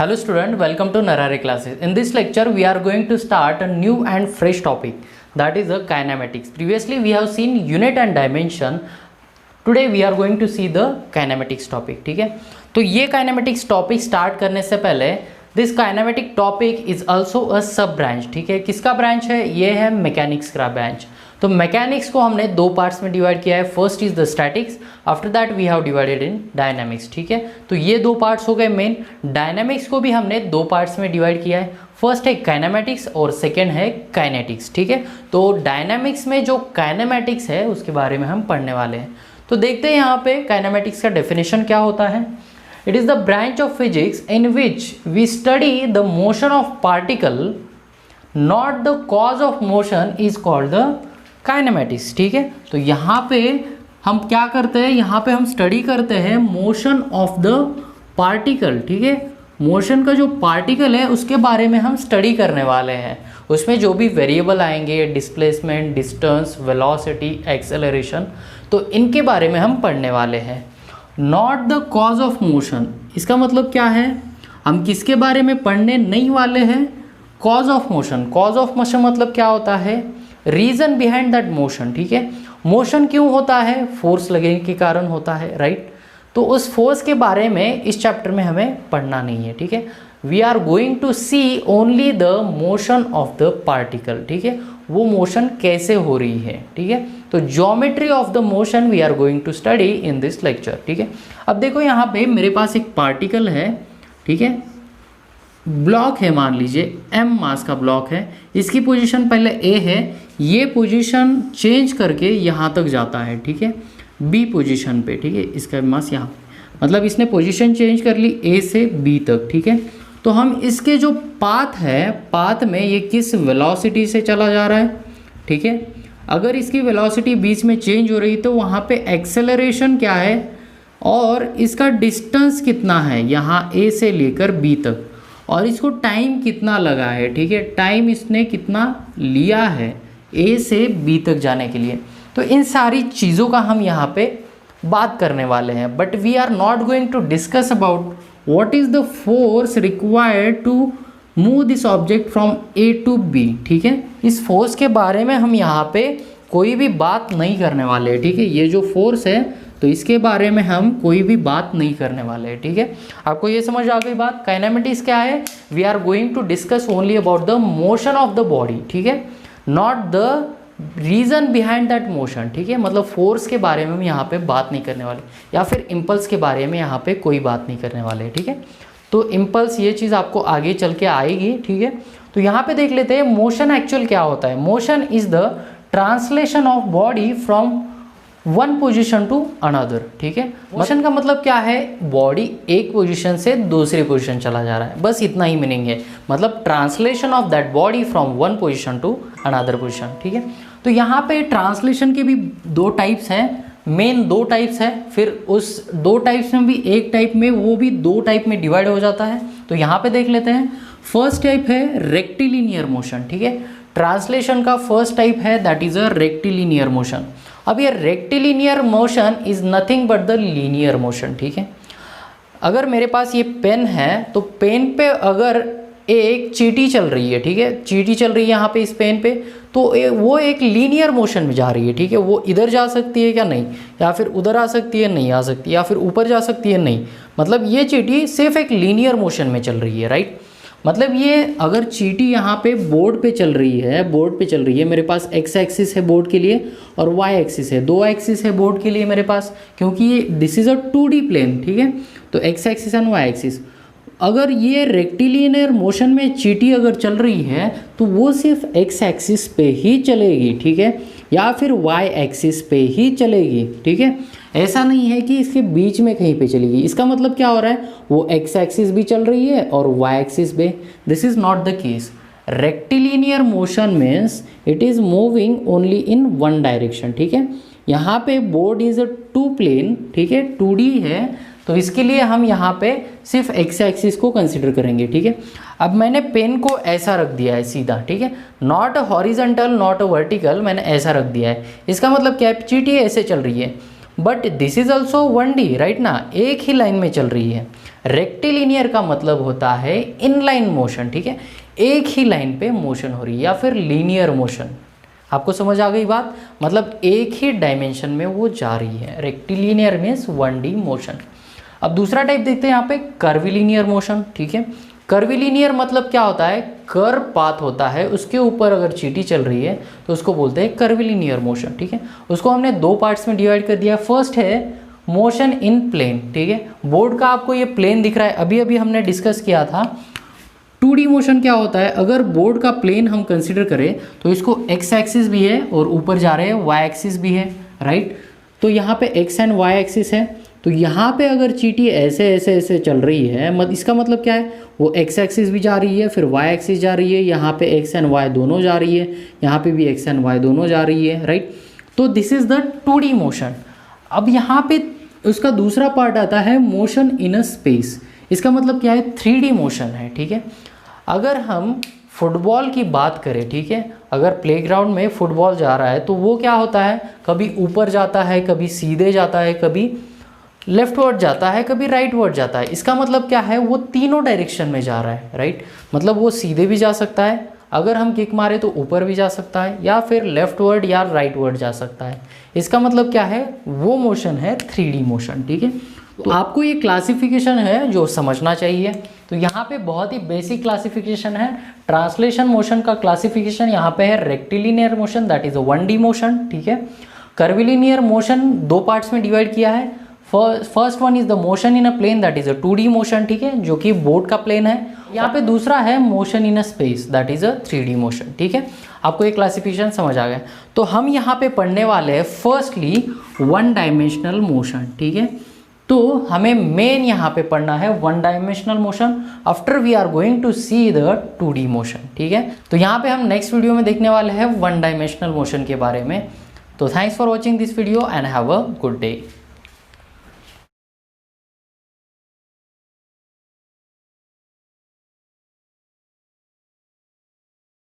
Hello student, welcome to Narhare classes. In this lecture we are going to start a new and fresh topic, that is the kinematics. Previously we have seen unit and dimension. Today we are going to see the kinematics topic. ठीक है, तो ये kinematics topic start करने से पहले this kinematic topic is also a सब branch. ठीक है, किसका ब्रांच है? ये है मैकेनिक्स का ब्रांच. तो मैकेनिक्स को हमने दो पार्ट्स में डिवाइड किया है. First is the statics, after that we have divided in dynamics. ठीक है, तो ये दो पार्ट्स हो गए मेन. डायनामिक्स को भी हमने दो पार्ट्स में डिवाइड किया है. फर्स्ट है काइनेमेटिक्स और सेकेंड है काइनेटिक्स. ठीक है, तो डायनामिक्स में जो काइनेमेटिक्स है उसके बारे में हम पढ़ने वाले हैं. तो देखते हैं यहाँ पे काइनेमेटिक्स का डेफिनेशन क्या होता है. It is the branch of physics in which we study the motion of particle, not the cause of motion is called the kinematics. ठीक है, तो यहाँ पे हम क्या करते हैं, यहाँ पे हम स्टडी करते हैं मोशन ऑफ द पार्टिकल. ठीक है, मोशन का जो पार्टिकल है उसके बारे में हम स्टडी करने वाले हैं. उसमें जो भी वेरिएबल आएंगे, डिस्प्लेसमेंट, डिस्टेंस, वेलोसिटी, एक्सेलरेशन, तो इनके बारे में हम पढ़ने वाले हैं. Not the cause of motion, इसका मतलब क्या है, हम किसके बारे में पढ़ने नहीं वाले हैं? Cause of motion. Cause of motion मतलब क्या होता है? Reason behind that motion. ठीक है, मोशन क्यों होता है? फोर्स लगने के कारण होता है, राइट. तो उस फोर्स के बारे में इस चैप्टर में हमें पढ़ना नहीं है. ठीक है, we are going to see only the motion of the particle. ठीक है, वो मोशन कैसे हो रही है. ठीक है, तो geometry of the motion we are going to study in this lecture. ठीक है, अब देखो यहाँ पे मेरे पास एक पार्टिकल है. ठीक है, ब्लॉक है, मान लीजिए m मास का ब्लॉक है. इसकी पोजीशन पहले a है, ये पोजीशन चेंज करके यहाँ तक जाता है. ठीक है, b पोजीशन पे. ठीक है, इसका मास यहाँ, मतलब इसने पोजीशन चेंज कर ली a से b तक. ठीक है, तो हम इसके जो पाथ है, पाथ में ये किस वेलोसिटी से चला जा रहा है. ठीक है, अगर इसकी वेलोसिटी बीच में चेंज हो रही तो वहाँ पे एक्सेलरेशन क्या है और इसका डिस्टेंस कितना है यहाँ ए से लेकर बी तक, और इसको टाइम कितना लगा है. ठीक है, टाइम इसने कितना लिया है ए से बी तक जाने के लिए. तो इन सारी चीज़ों का हम यहाँ पे बात करने वाले हैं. But we are not going to discuss about what is the force required to move this object from A to B. ठीक है, इस फोर्स के बारे में हम यहाँ पे कोई भी बात नहीं करने वाले हैं. ठीक है, ये जो फोर्स है तो इसके बारे में हम कोई भी बात नहीं करने वाले हैं. ठीक है, आपको ये समझ आ गई बात. काइनेमेटिक्स क्या है? We are going to discuss only about the motion of the body. ठीक है, not the reason behind that motion. ठीक है, मतलब फोर्स के बारे में हम यहाँ पे बात नहीं करने वाले, या फिर इम्पल्स के बारे में यहाँ पे कोई बात नहीं करने वाले. ठीक है, तो इम्पल्स ये चीज़ आपको आगे चल के आएगी. ठीक है, तो यहाँ पे देख लेते हैं मोशन एक्चुअल क्या होता है. Motion is the translation of body from one position to another. ठीक है, मोशन का मतलब क्या है? बॉडी एक पोजीशन से दूसरी पोजीशन चला जा रहा है, बस इतना ही मीनिंग है. मतलब translation of that body from one position to another position. ठीक है, तो यहाँ पे ट्रांसलेशन के भी दो टाइप्स हैं, मेन दो टाइप्स है. फिर उस दो टाइप्स में भी एक टाइप में वो भी दो टाइप में डिवाइड हो जाता है. तो यहाँ पे देख लेते हैं. फर्स्ट टाइप है रेक्टिलिनियर मोशन. ठीक है, ट्रांसलेशन का फर्स्ट टाइप है that is a rectilinear motion. अब ये rectilinear motion is nothing but the linear motion. ठीक है, अगर मेरे पास ये पेन है तो पेन पे अगर एक चींटी चल रही है, ठीक है, चींटी चल रही है यहाँ पे इस पेन पे, तो वो एक लीनियर मोशन में जा रही है. ठीक है, वो इधर जा सकती है क्या? नहीं. या फिर उधर आ सकती है? नहीं आ सकती. या फिर ऊपर जा सकती है? नहीं. मतलब ये चींटी सिर्फ एक लीनियर मोशन में चल रही है, राइट. मतलब ये अगर चींटी यहाँ पे बोर्ड पे चल रही है, बोर्ड पे चल रही है, मेरे पास एक्स एक्सिस है बोर्ड के लिए और वाई एक्सिस है, दो एक्सिस है बोर्ड के लिए मेरे पास, क्योंकि ये this is a 2D plane. ठीक है, तो X axis and Y axis. अगर ये रेक्टिलिनियर मोशन में चींटी अगर चल रही है तो वो सिर्फ एक्स एक्सिस पे ही चलेगी. ठीक है, या फिर वाई एक्सिस पे ही चलेगी. ठीक है, ऐसा नहीं है कि इसके बीच में कहीं पे चलेगी. इसका मतलब क्या हो रहा है? वो एक्स एक्सिस भी चल रही है और वाई एक्सिस पे. This is not the case. Rectilinear motion means it is moving only in one direction. ठीक है, यहाँ पे बोर्ड इज अ 2 प्लेन. ठीक है, 2D है, तो इसके लिए हम यहाँ पे सिर्फ एक्स एक्सिस को कंसिडर करेंगे. ठीक है, अब मैंने पेन को ऐसा रख दिया है सीधा. ठीक है, not a horizontal not a vertical, मैंने ऐसा रख दिया है. इसका मतलब क्या है? चींटी ऐसे चल रही है, but this is also 1D right ना, एक ही लाइन में चल रही है। रेक्टिलिनियर का मतलब होता है इनलाइन मोशन, ठीक है, एक ही लाइन पे मोशन हो रही है, या फिर लीनियर मोशन। आपको समझ आ गई बात, मतलब एक ही डायमेंशन में वो जा रही है। Rectilinear means 1D motion. अब दूसरा टाइप देखते हैं यहाँ पे कर्विलिनियर मोशन, ठीक है। कर्विलिनियर मतलब क्या होता है, कर्व पाथ होता है, उसके ऊपर अगर चींटी चल रही है तो उसको बोलते हैं कर्विलिनियर मोशन, ठीक है। उसको हमने दो पार्ट्स में डिवाइड कर दिया। फर्स्ट है मोशन इन प्लेन, ठीक है। बोर्ड का आपको ये प्लेन दिख रहा है, अभी अभी हमने डिस्कस किया था 2D मोशन क्या होता है। अगर बोर्ड का प्लेन हम कंसिडर करें तो इसको एक्स एक्सिस भी है और ऊपर जा रहे हैं वाई एक्सिस भी है, राइट। तो यहाँ पे एक्स एंड वाई एक्सिस है, तो यहाँ पे अगर चींटी ऐसे ऐसे ऐसे चल रही है, इसका मतलब क्या है, वो एक्स एक्सिस भी जा रही है, फिर वाई एक्सिस जा रही है, यहाँ पे एक्स एंड वाई दोनों जा रही है, यहाँ पे भी एक्स एंड वाई दोनों जा रही है, राइट। तो this is the 2D motion. अब यहाँ पे उसका दूसरा पार्ट आता है मोशन इन अ स्पेस। इसका मतलब क्या है, 3D मोशन है, ठीक है। अगर हम फुटबॉल की बात करें, ठीक है, अगर प्लेग्राउंड में फुटबॉल जा रहा है तो वो क्या होता है, कभी ऊपर जाता है, कभी सीधे जाता है, कभी लेफ्टवर्ड जाता है, कभी राइटवर्ड जाता है। इसका मतलब क्या है, वो तीनों डायरेक्शन में जा रहा है, राइट। मतलब वो सीधे भी जा सकता है, अगर हम किक मारे तो ऊपर भी जा सकता है, या फिर लेफ्टवर्ड या राइटवर्ड जा सकता है। इसका मतलब क्या है, वो मोशन है 3D मोशन, ठीक है। तो आपको ये क्लासिफिकेशन है जो समझना चाहिए। तो यहाँ पे बहुत ही बेसिक क्लासिफिकेशन है। ट्रांसलेशन मोशन का क्लासिफिकेशन यहाँ पे है rectilinear motion, that is a 1D motion, ठीक है। कर्विलिनियर मोशन दो पार्ट्स में डिवाइड किया है। First one is the motion in a plane, that is a 2D motion, ठीक है, जो कि बोर्ड का प्लेन है। यहाँ पे दूसरा है motion in a space, that is a 3D motion, ठीक है। आपको ये क्लासिफिकेशन समझ आ गया। तो हम यहाँ पे पढ़ने वाले हैं फर्स्टली 1 डायमेंशनल मोशन, ठीक है। तो हमें मेन यहाँ पे पढ़ना है 1 dimensional motion, after we are going to see the 2D motion, ठीक है। तो यहाँ पे हम नेक्स्ट वीडियो में देखने वाले हैं 1 डायमेंशनल मोशन के बारे में। तो thanks for watching this video and have a good day.